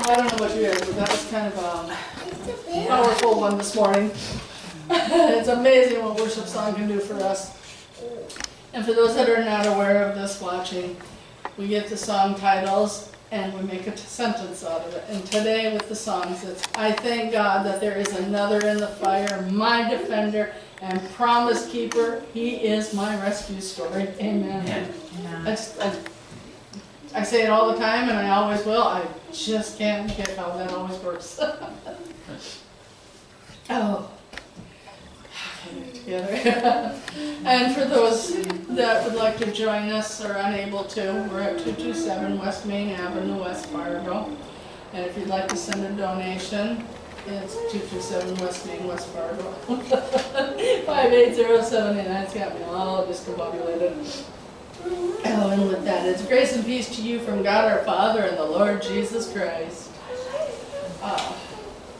I don't know about you guys, but that was kind of a powerful one this morning. It's amazing what worship song can do for us. And for those that are not aware of this watching, we get the song titles and we make a sentence out of it. And today with the songs, it's I thank God that there is another in the fire, my defender and promise keeper. He is my rescue story. Amen. I say it all the time and I always will. I just can't get how that always works. Oh. Together. And for those that would like to join us or unable to, we're at 227 West Main Avenue, West Fargo. And if you'd like to send a donation, it's 227 West Main, West Fargo. 58079. It's got me all discombobulated. Oh, and with that, it's grace and peace to you from God our Father and the Lord Jesus Christ.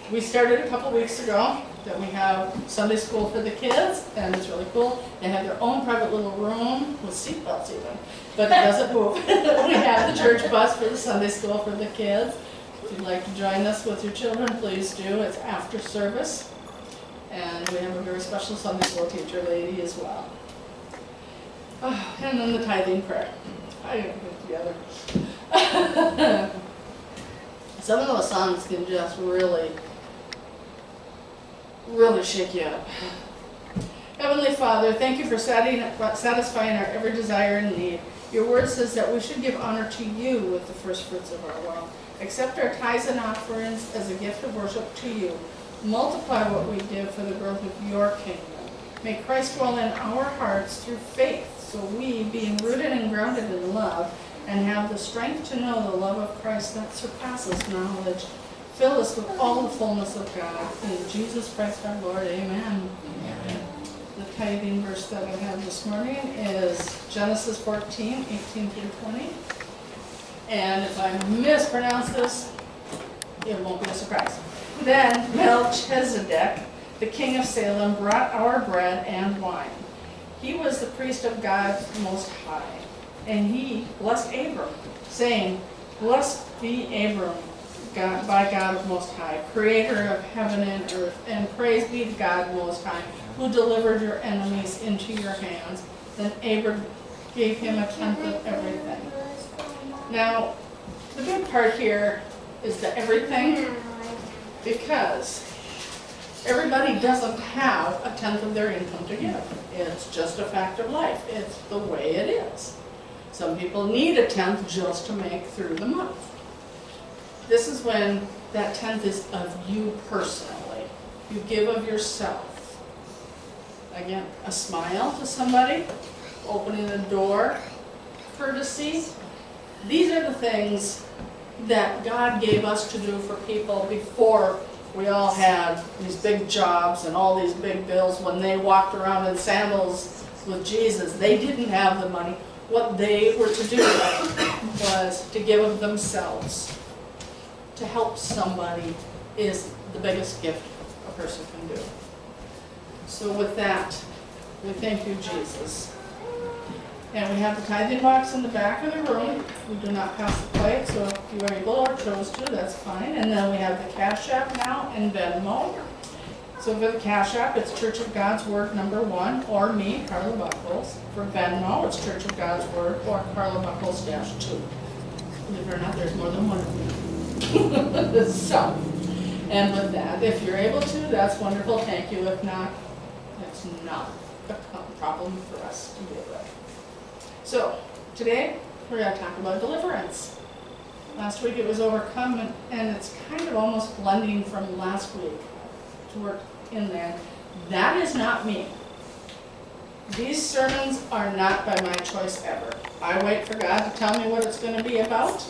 We started a couple weeks ago that we have Sunday school for the kids, and it's really cool. They have their own private little room with seatbelts even, but it doesn't move. We have the church bus for the Sunday school for the kids. If you'd like to join us with your children, please do. It's after service, and we have a very special Sunday school teacher lady as well. Oh, and then the tithing prayer. I didn't put it together. Some of those songs can just really shake you up. Heavenly Father, thank you for satisfying our every desire and need. Your word says that we should give honor to you with the first fruits of our wealth. Accept our tithes and offerings as a gift of worship to you. Multiply what we give for the growth of your kingdom. May Christ dwell in our hearts through faith, so we, being rooted and grounded in love, and have the strength to know the love of Christ that surpasses knowledge, fill us with all the fullness of God. In Jesus Christ our Lord, amen. Amen. The tithing verse that I have this morning is Genesis 14, 18 through 20. And if I mispronounce this, it won't be a surprise. Then Melchizedek, the king of Salem, brought our bread and wine. He was the priest of God Most High. And he blessed Abram, saying, Blessed be Abram, God, by God of Most High, creator of heaven and earth, and praise be to God Most High, who delivered your enemies into your hands. Then Abram gave him a tenth of everything. Now, the big part here is the everything, because everybody doesn't have a tenth of their income to give. It's just a fact of life. It's the way it is. Some people need a tenth just to make through the month. This is when that tenth is of you personally. You give of yourself. Again, a smile to somebody, opening a door, courtesy. These are the things that God gave us to do for people before we all had these big jobs and all these big bills. When they walked around in sandals with Jesus, they didn't have the money. What they were to do was to give of themselves. To help somebody is the biggest gift a person can do. So with that, we thank you, Jesus. And we have the tithing box in the back of the room. We do not pass the plate, so if you are able or chose to, that's fine. And then we have the Cash App now and Venmo. So for the Cash App, it's Church of God's Word #1, or me, Carla Buckles. For Venmo, it's Church of God's Word, or Carla Buckles -2. Believe it or not, there's more than one of them. So, and with that, if you're able to, that's wonderful. Thank you. If not, that's not a problem for us to deal with. So, today, we're going to talk about deliverance. Last week it was overcome, and it's kind of almost blending from last week to work in there. That is not me. These sermons are not by my choice ever. I wait for God to tell me what it's going to be about,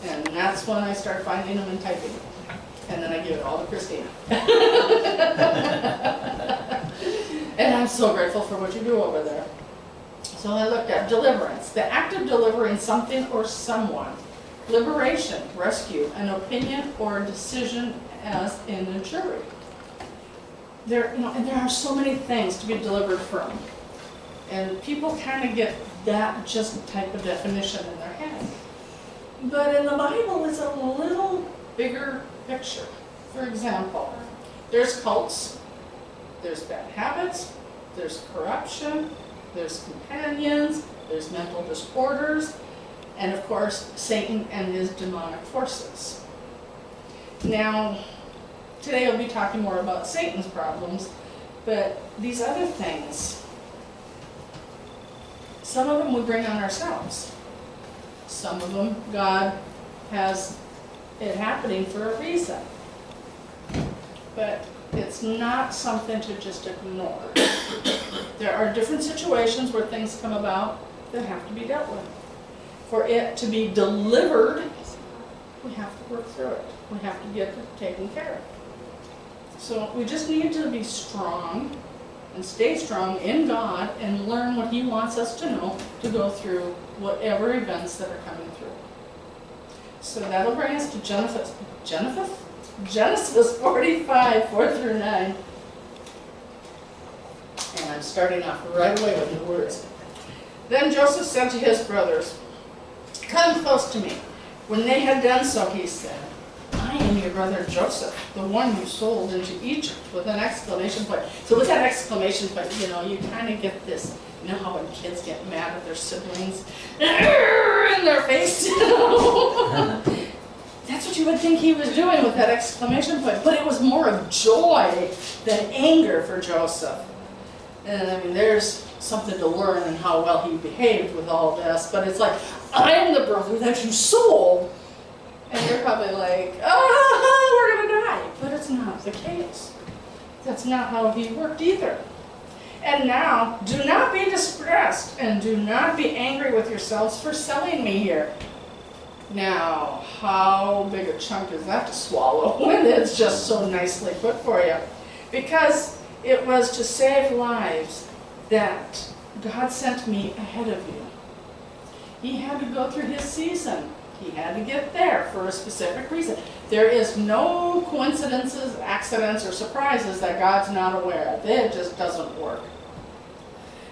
and that's when I start finding them and typing them. And then I give it all to Christina. And I'm so grateful for what you do over there. So I looked at deliverance, the act of delivering something or someone. Liberation, rescue, an opinion or a decision as in a jury. And there are so many things to be delivered from. And people kind of get that just type of definition in their head. But in the Bible, it's a little bigger picture. For example, there's cults, there's bad habits, there's corruption, there's companions, there's mental disorders, and of course, Satan and his demonic forces. Now, today I'll be talking more about Satan's problems, but these other things, some of them we bring on ourselves. Some of them, God has it happening for a reason. But it's not something to just ignore. There are different situations where things come about that have to be dealt with. For it to be delivered, we have to work through it. We have to get it taken care of. So we just need to be strong and stay strong in God and learn what He wants us to know to go through whatever events that are coming through. So that'll bring us to Genesis 45, 4 through 9. And I'm starting off right away with the words. Then Joseph said to his brothers, "Come close to me." When they had done so, he said, "I am your brother Joseph, the one you sold into Egypt," with an exclamation point. So with that exclamation point, you kind of get this, how when kids get mad at their siblings, in their face, That's what you would think he was doing with that exclamation point. But it was more of joy than anger for Joseph. And there's something to learn in how well he behaved with all this. But it's like, I am the brother that you sold. And you're probably like, we're going to die. But it's not the case. That's not how he worked either. And now, do not be distressed and do not be angry with yourselves for selling me here. Now, how big a chunk is that to swallow when it's just so nicely put for you? Because it was to save lives that God sent me ahead of you. He had to go through his season. He had to get there for a specific reason. There is no coincidences, accidents, or surprises that God's not aware of. It just doesn't work.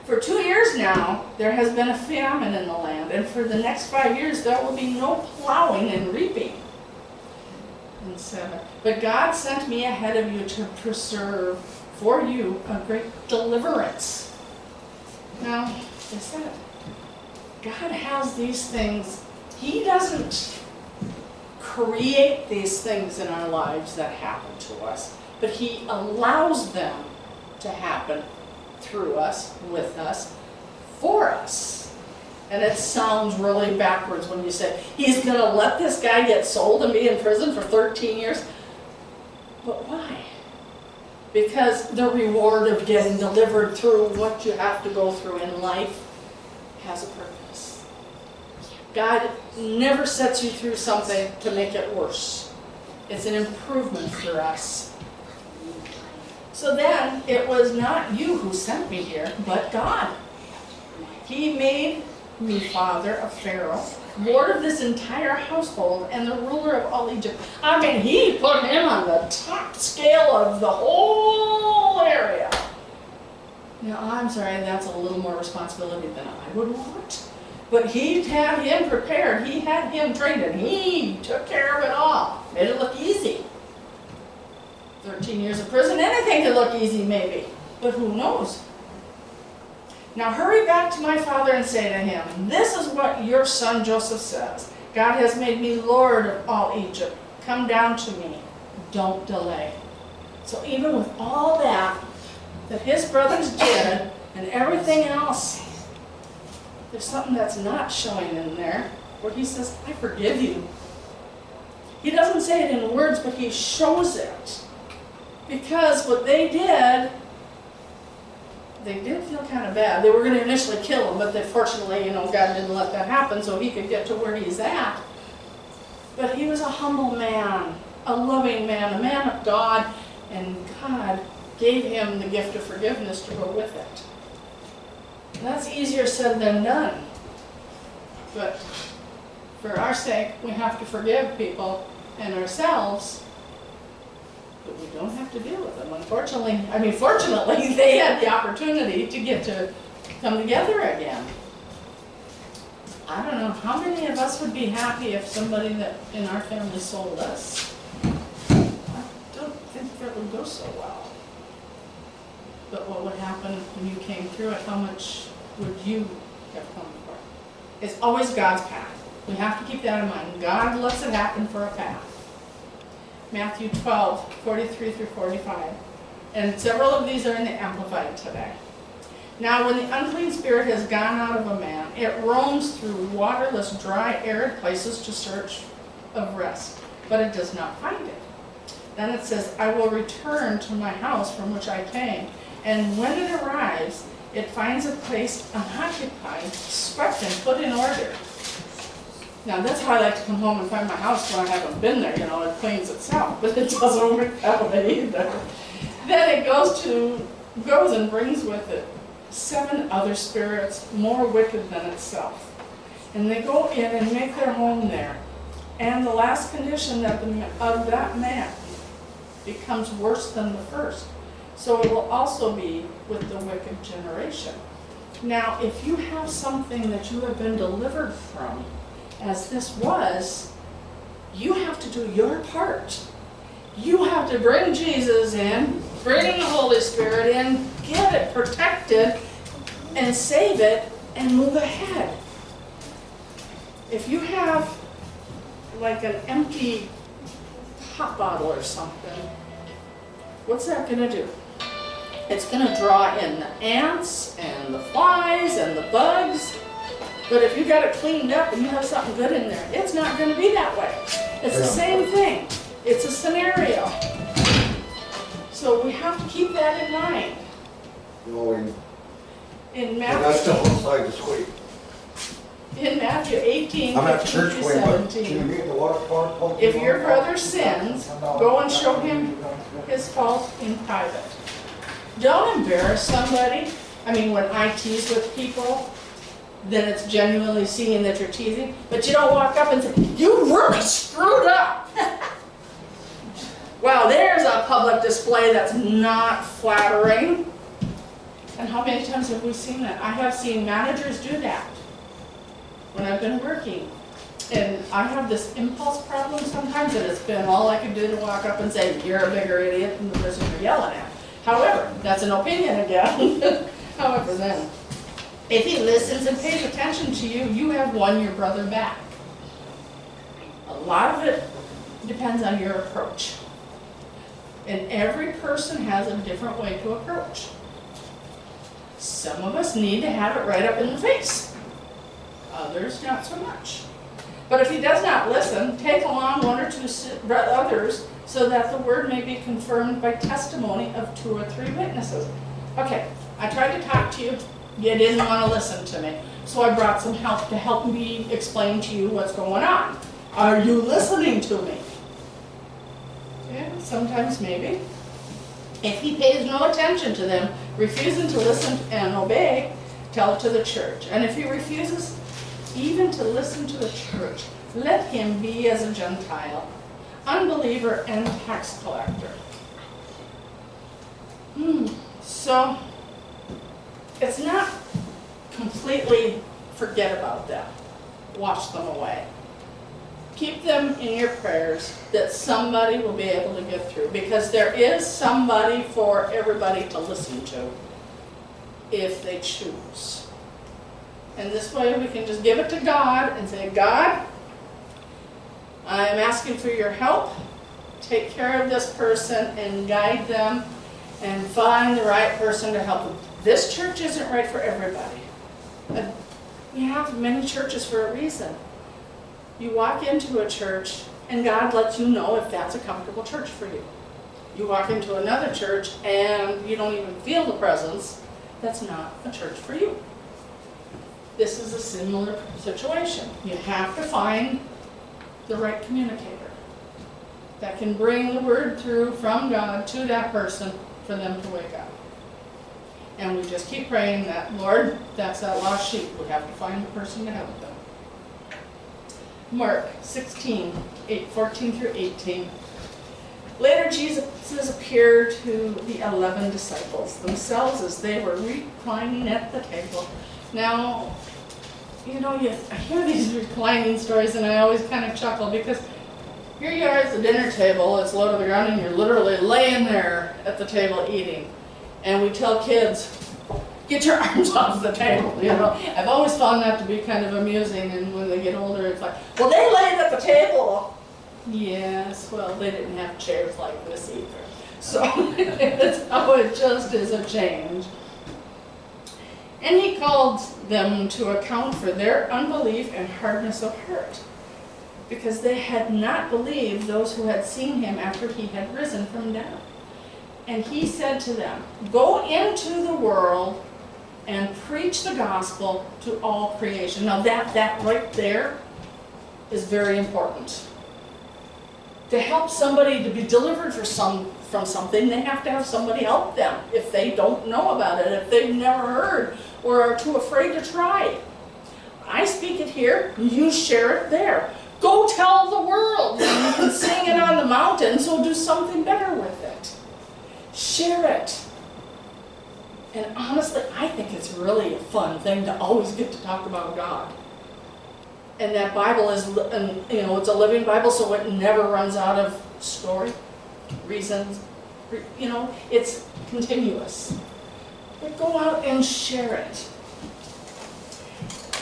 For 2 years now, there has been a famine in the land, and for the next 5 years, there will be no plowing and reaping. And 7. But God sent me ahead of you to preserve for you a great deliverance. Now, I said, God has these things. He doesn't create these things in our lives that happen to us, but He allows them to happen through us, with us, for us. And it sounds really backwards when you say, He's going to let this guy get sold and be in prison for 13 years. But why? Because the reward of getting delivered through what you have to go through in life has a purpose. God never sets you through something to make it worse. It's an improvement for us. So then, it was not you who sent me here, but God. He made me father of Pharaoh, lord of this entire household, and the ruler of all Egypt. He put him on the top scale of the whole area. Now, I'm sorry, that's a little more responsibility than I would want. But He had him prepared. He had him trained, and He took care of it all. Made it look easy. 13 years of prison, anything could look easy maybe, but who knows? Now hurry back to my father and say to him, this is what your son Joseph says. God has made me Lord of all Egypt. Come down to me. Don't delay. So even with all that his brothers did and everything else, there's something that's not showing in there where he says, I forgive you. He doesn't say it in words, but he shows it. Because what they did feel kind of bad. They were going to initially kill him, but fortunately, God didn't let that happen so he could get to where he's at. But he was a humble man, a loving man, a man of God, and God gave him the gift of forgiveness to go with it. And that's easier said than done. But for our sake, we have to forgive people and ourselves. But we don't have to deal with them, unfortunately. Fortunately, they had the opportunity to get to come together again. I don't know, how many of us would be happy if somebody that in our family sold us? I don't think that would go so well. But what would happen when you came through it? How much would you have come for? It's always God's path. We have to keep that in mind. God lets it happen for a path. Matthew 12:43-45. And several of these are in the Amplified today. Now when the unclean spirit has gone out of a man, it roams through waterless, dry, arid places to search of rest, but it does not find it. Then it says, I will return to my house from which I came. And when it arrives, it finds a place unoccupied, swept and put in order. Now that's how I like to come home and find my house when I haven't been there, you know, it cleans itself, but it doesn't work that way either. Then it goes and brings with it 7 other spirits more wicked than itself. And they go in and make their home there. And the last condition of that man becomes worse than the first. So it will also be with the wicked generation. Now, if you have something that you have been delivered from, as this was, you have to do your part. You have to bring Jesus in, bring the Holy Spirit in, get it protected, and save it, and move ahead. If you have like an empty pop bottle or something, what's that going to do? It's going to draw in the ants and the flies and the bugs. But if you got it cleaned up and you have something good in there, it's not going to be that way. It's the same thing. It's a scenario. So we have to keep that in mind. In Matthew, in Matthew 18:15-17, if your brother sins, go and show him his fault in private. Don't embarrass somebody. I mean, when I tease with people, then it's genuinely seeing that you're teasing, but you don't walk up and say, you really screwed up. Well, there's a public display that's not flattering. And how many times have we seen that? I have seen managers do that when I've been working. And I have this impulse problem sometimes, and it's been all I can do to walk up and say, you're a bigger idiot than the person you're yelling at. However, that's an opinion again. However, then, if he listens and pays attention to you, you have won your brother back. A lot of it depends on your approach. And every person has a different way to approach. Some of us need to have it right up in the face. Others, not so much. But if he does not listen, take along 1 or 2 others so that the word may be confirmed by testimony of 2 or 3 witnesses. Okay, I tried to talk to you. You didn't want to listen to me. So I brought some help to help me explain to you what's going on. Are you listening to me? Yeah, sometimes maybe. If he pays no attention to them, refusing to listen and obey, tell it to the church. And if he refuses even to listen to the church, let him be as a Gentile, unbeliever and tax collector. So it's not completely forget about them. Wash them away. Keep them in your prayers that somebody will be able to get through, because there is somebody for everybody to listen to if they choose. And this way we can just give it to God and say, God, I am asking for your help. Take care of this person and guide them and find the right person to help them. This church isn't right for everybody. We have many churches for a reason. You walk into a church and God lets you know if that's a comfortable church for you. You walk into another church and you don't even feel the presence, that's not a church for you. This is a similar situation. You have to find the right communicator that can bring the word through from God to that person for them to wake up. And we just keep praying that, Lord, that's that lost sheep. We have to find the person to help them. Mark 16:14-18. Later Jesus appeared to the 11 disciples themselves as they were reclining at the table. Now, you know, I hear these reclining stories and I always kind of chuckle because here you are at the dinner table, it's low to the ground, and you're literally laying there at the table eating. And we tell kids, get your arms off the table, you know. I've always found that to be kind of amusing, and when they get older, it's like, well, they laid at the table. Yes, well, they didn't have chairs like this either. So that's how it just is a change. And he called them to account for their unbelief and hardness of heart, because they had not believed those who had seen him after he had risen from death. And he said to them, go into the world and preach the gospel to all creation. Now that right there is very important. To help somebody to be delivered from something, they have to have somebody help them if they don't know about it, if they've never heard or are too afraid to try. I speak it here, you share it there. Go tell the world. You can sing it on the mountain, so do something better with it. Share it. And honestly, I think it's really a fun thing to always get to talk about God. And that Bible is, you know, it's a living Bible, so it never runs out of story, reasons, you know, it's continuous. But go out and share it.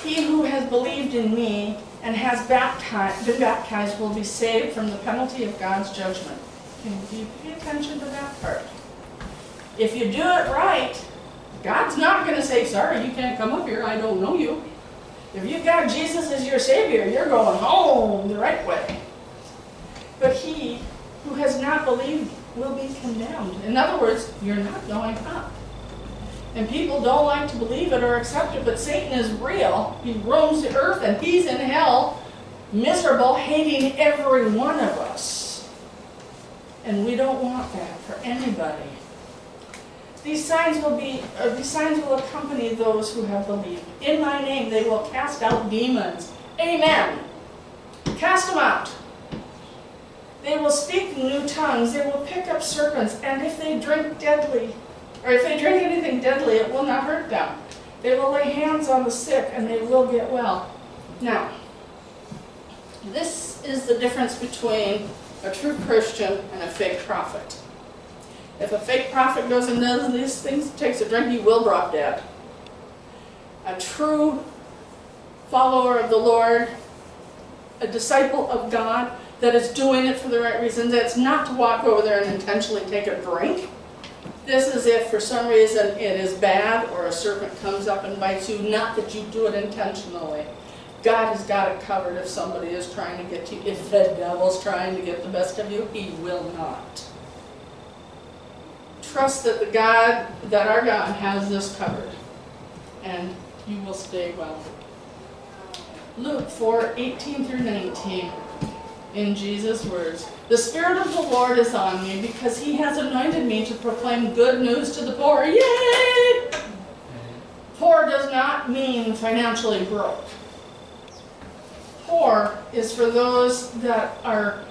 He who has believed in me and has been baptized will be saved from the penalty of God's judgment. Can you pay attention to that part? If you do it right, God's not going to say, sorry, you can't come up here, I don't know you. If you've got Jesus as your Savior, you're going home the right way. But he who has not believed will be condemned. In other words, you're not going up. And people don't like to believe it or accept it, but Satan is real. He roams the earth and he's in hell, miserable, hating every one of us. And we don't want that for anybody. These signs will accompany those who have believed. In my name they will cast out demons. Amen. Cast them out. They will speak new tongues. They will pick up serpents. And if they drink anything deadly, it will not hurt them. They will lay hands on the sick and they will get well. Now, this is the difference between a true Christian and a fake prophet. If a fake prophet goes and does these things, takes a drink, he will drop dead. A true follower of the Lord, a disciple of God that is doing it for the right reasons, that's not to walk over there and intentionally take a drink. This is if for some reason it is bad or a serpent comes up and bites you, not that you do it intentionally. God has got it covered if somebody is trying to get you. If the devil's trying to get the best of you, he will not. Trust that our God has this covered, and you will stay well. Luke 4:18 through 19, in Jesus' words, the Spirit of the Lord is on me because he has anointed me to proclaim good news to the poor. Yay! Poor does not mean financially broke. Poor is for those that are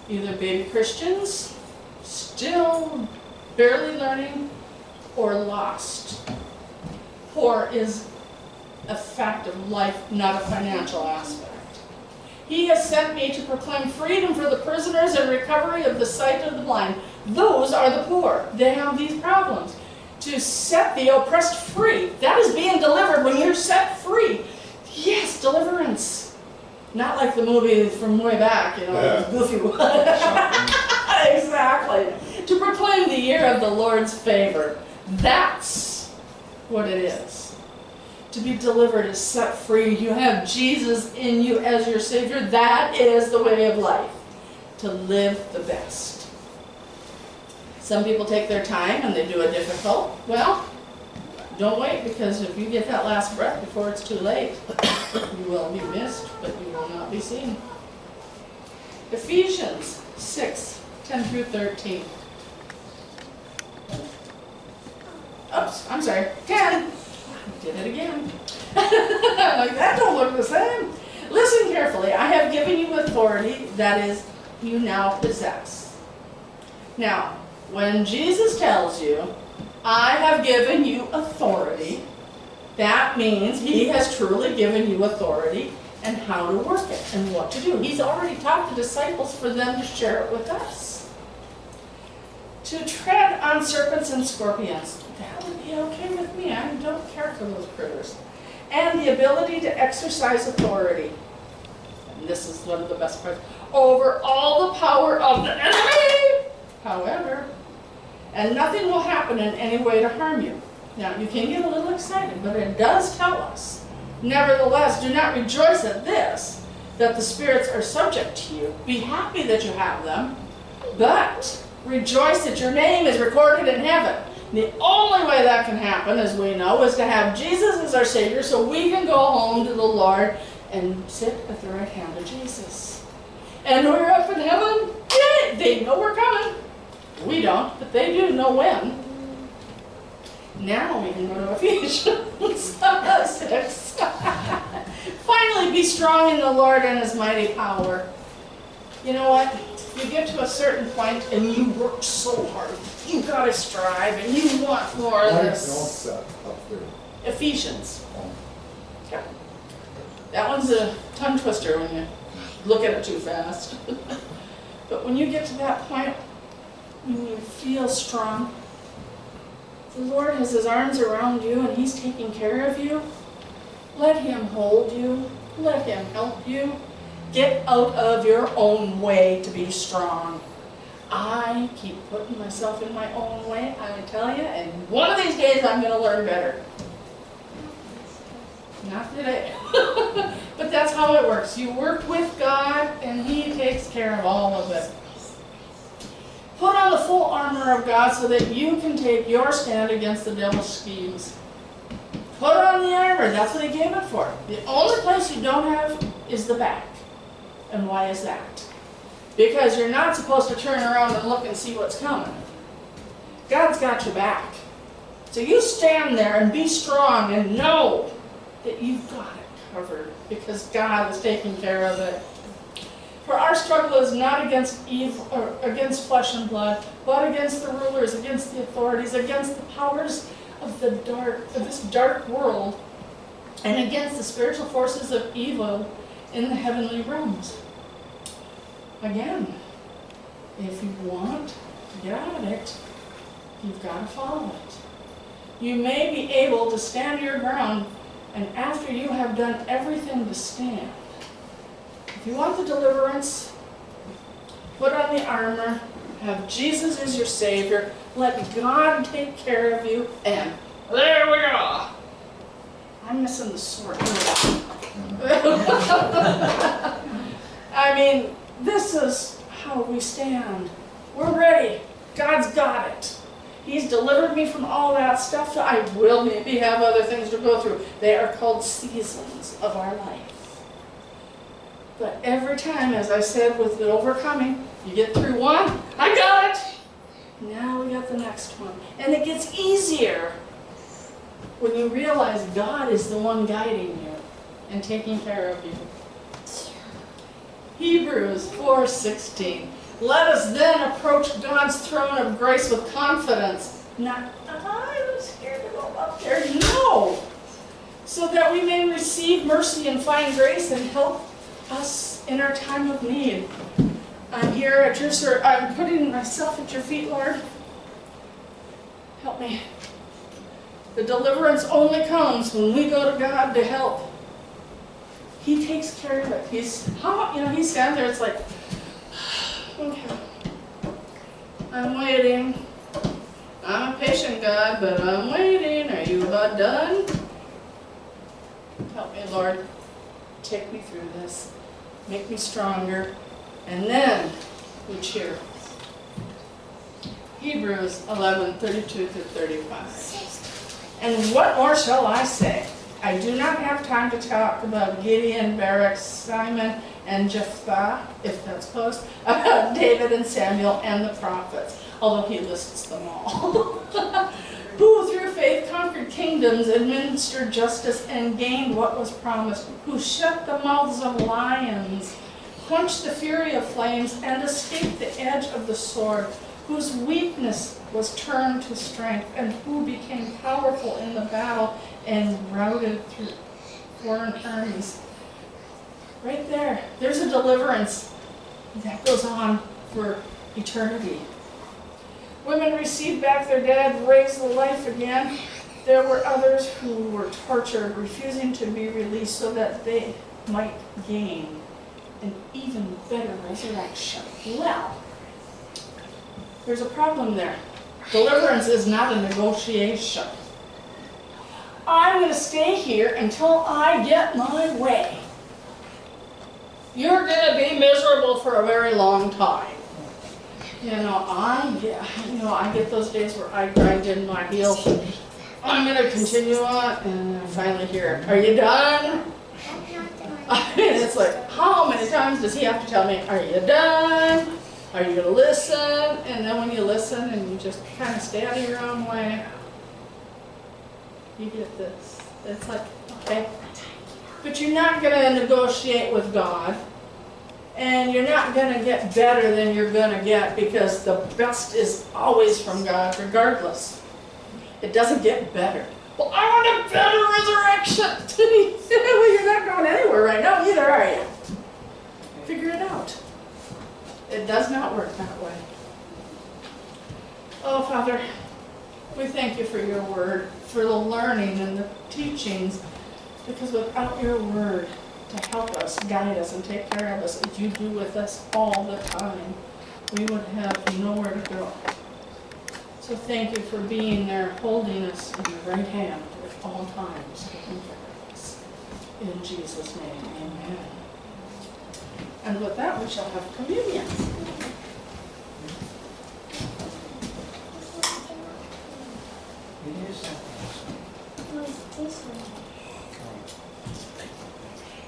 either baby Christians, still barely learning, or lost. Poor is a fact of life, not a financial aspect. He has sent me to proclaim freedom for the prisoners and recovery of the sight of the blind. Those are the poor. They have these problems. To set the oppressed free. That is being delivered when you're set free. Yes, deliverance. Not like the movie from way back, you know, the goofy one. Exactly. To proclaim the year of the Lord's favor. That's what it is. To be delivered is set free. You have Jesus in you as your Savior. That is the way of life. To live the best. Some people take their time and they do it difficult. Well, don't wait, because if you get that last breath before it's too late, you will be missed, but you will not be seen. Ephesians 6:10 through 13. Oops, I'm sorry, 10. I did it again. Like, that don't look the same. Listen carefully. I have given you authority, that is, you now possess. Now, when Jesus tells you, I have given you authority, That means he has truly given you authority and how to work it and what to do. He's already taught the disciples for them to share it with us. To tread on serpents and scorpions. That would be okay with me. I don't care for those critters. And the ability to exercise authority. And this is one of the best parts. Over all the power of the enemy. However, and nothing will happen in any way to harm you. Now, you can get a little excited, but it does tell us, nevertheless, do not rejoice at this, that the spirits are subject to you. Be happy that you have them, but rejoice that your name is recorded in heaven. The only way that can happen, as we know, is to have Jesus as our Savior so we can go home to the Lord and sit at the right hand of Jesus. And we're up in heaven. Yay! They know we're coming. We don't, but they do know when. Now we can go to Ephesians 6. Finally, be strong in the Lord and His mighty power. You know what? You get to a certain point and you work so hard. You've got to strive and you want more of this. Ephesians. Yeah. That one's a tongue twister when you look at it too fast. But when you get to that point, when you feel strong, the Lord has His arms around you and He's taking care of you. Let Him hold you. Let Him help you. Get out of your own way to be strong. I keep putting myself in my own way, I tell you, and one of these days I'm going to learn better. Not today. But that's how it works. You work with God and He takes care of all of it. Put on the full armor of God so that you can take your stand against the devil's schemes. Put on the armor. That's what He gave it for. The only place you don't have is the back. And why is that? Because you're not supposed to turn around and look and see what's coming. God's got your back. So you stand there and be strong and know that you've got it covered because God is taking care of it. For our struggle is not against evil or against flesh and blood, but against the rulers, against the authorities, against the powers of this dark world, and against the spiritual forces of evil in the heavenly realms. Again, if you want to get out of it, you've got to follow it. You may be able to stand your ground, and after you have done everything to stand, if you want the deliverance, put on the armor, have Jesus as your Savior, let God take care of you, and there we go. I'm missing the sword. I mean, this is how we stand. We're ready. God's got it. He's delivered me from all that stuff. I will maybe have other things to go through. They are called seasons of our life. But every time, as I said, with the overcoming, you get through one, I got it. Now we got the next one. And it gets easier when you realize God is the one guiding you and taking care of you. Hebrews 4:16. Let us then approach God's throne of grace with confidence. Not, I'm scared to go up there. No! So that we may receive mercy and find grace and help us in our time of need. I'm here at your service. I'm putting myself at your feet, Lord. Help me. The deliverance only comes when we go to God to help. He takes care of it. He stands there, it's like, okay, I'm waiting. I'm a patient God, but I'm waiting. Are you about done? Help me, Lord. Take me through this. Make me stronger. And then we cheer. Hebrews 11:32-35. And what more shall I say? I do not have time to talk about Gideon, Barak, Simon, and Jephthah, if that's close, about David and Samuel and the prophets, although he lists them all. Who through faith conquered kingdoms, administered justice, and gained what was promised, who shut the mouths of lions, quenched the fury of flames, and escaped the edge of the sword, whose weakness was turned to strength, and who became powerful in the battle and routed through foreign armies. Right there, there's a deliverance that goes on for eternity. Women received back their dead, raised to life again. There were others who were tortured, refusing to be released so that they might gain an even better resurrection. Well, there's a problem there. Deliverance is not a negotiation. I'm going to stay here until I get my way. You're going to be miserable for a very long time. I get those days where I grind in my heels. I'm going to continue on, and I finally hear, "Are you done?" I mean, it's like, how many times does he have to tell me, "Are you done? Are you going to listen?" And then when you listen and you just kind of stay out of your own way, you get this. It's like, okay. But you're not going to negotiate with God. And you're not going to get better than you're going to get, because the best is always from God, regardless. It doesn't get better. "Well, I want a better resurrection." Well, you're not going anywhere right now either, are you? Figure it out. It does not work that way. Oh, Father, we thank you for your word, for the learning and the teachings, because without your word to help us, guide us, and take care of us, as you do with us all the time, we would have nowhere to go. So thank you for being there, holding us in your right hand at all times, taking care of us. In Jesus' name, amen. And with that, we shall have communion.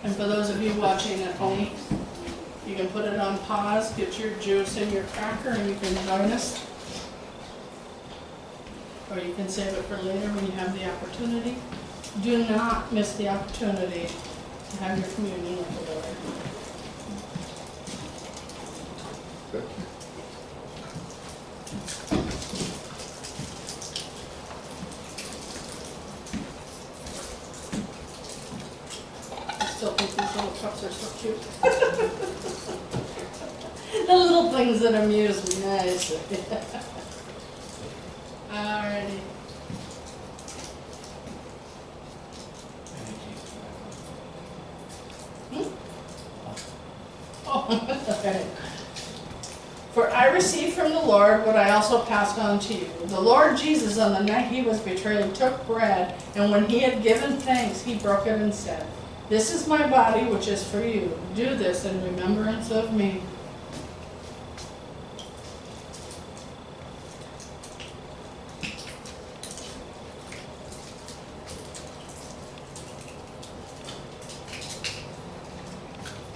And for those of you watching at home, you can put it on pause, get your juice and your cracker, and you can join us. Or you can save it for later when you have the opportunity. Do not miss the opportunity to have your communion with the Lord. I still think these little cups are so cute. The little things that amuse me. Nice. Alrighty. Oh, okay. For I received from the Lord what I also passed on to you. The Lord Jesus, on the night he was betrayed, took bread, and when he had given thanks, he broke it and said, "This is my body, which is for you. Do this in remembrance of me."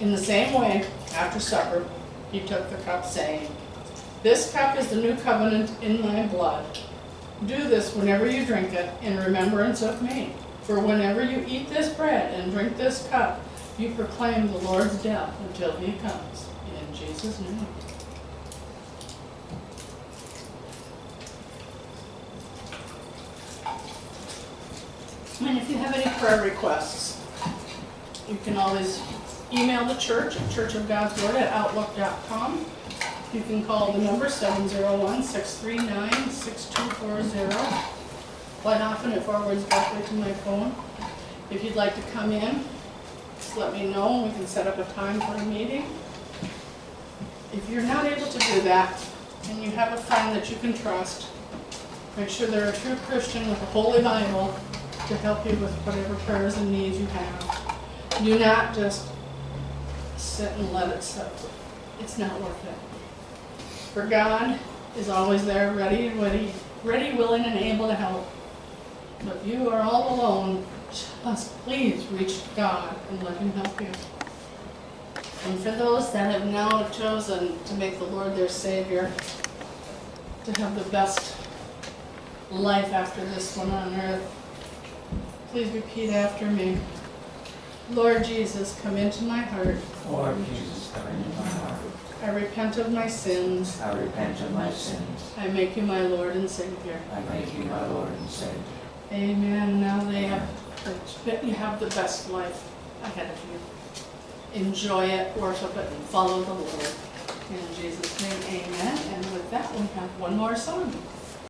In the same way, after supper, he took the cup, saying, "This cup is the new covenant in my blood. Do this whenever you drink it in remembrance of me. For whenever you eat this bread and drink this cup, you proclaim the Lord's death until he comes." In Jesus' name. And if you have any prayer requests, you can always email the church at churchofgodsword@outlook.com. You can call the number 701-639-6240. Quite often it forwards directly to my phone. If you'd like to come in, just let me know and we can set up a time for a meeting. If you're not able to do that and you have a friend that you can trust, make sure they're a true Christian with a Holy Bible to help you with whatever prayers and needs you have. Do not just sit and let it suffer. It's not worth it. For God is always there, ready, willing, and able to help. But if you are all alone, just please reach God and let him help you. And for those that have now chosen to make the Lord their Savior, to have the best life after this one on earth, please repeat after me. Lord Jesus, come into my heart. Lord Jesus, come into my heart. I repent of my sins. I repent of my sins. I make you my Lord and Savior. I make you my Lord and Savior. Amen. Now you have the best life ahead of you. Enjoy it, worship it, and follow the Lord. In Jesus' name, amen. And with that, we have one more song.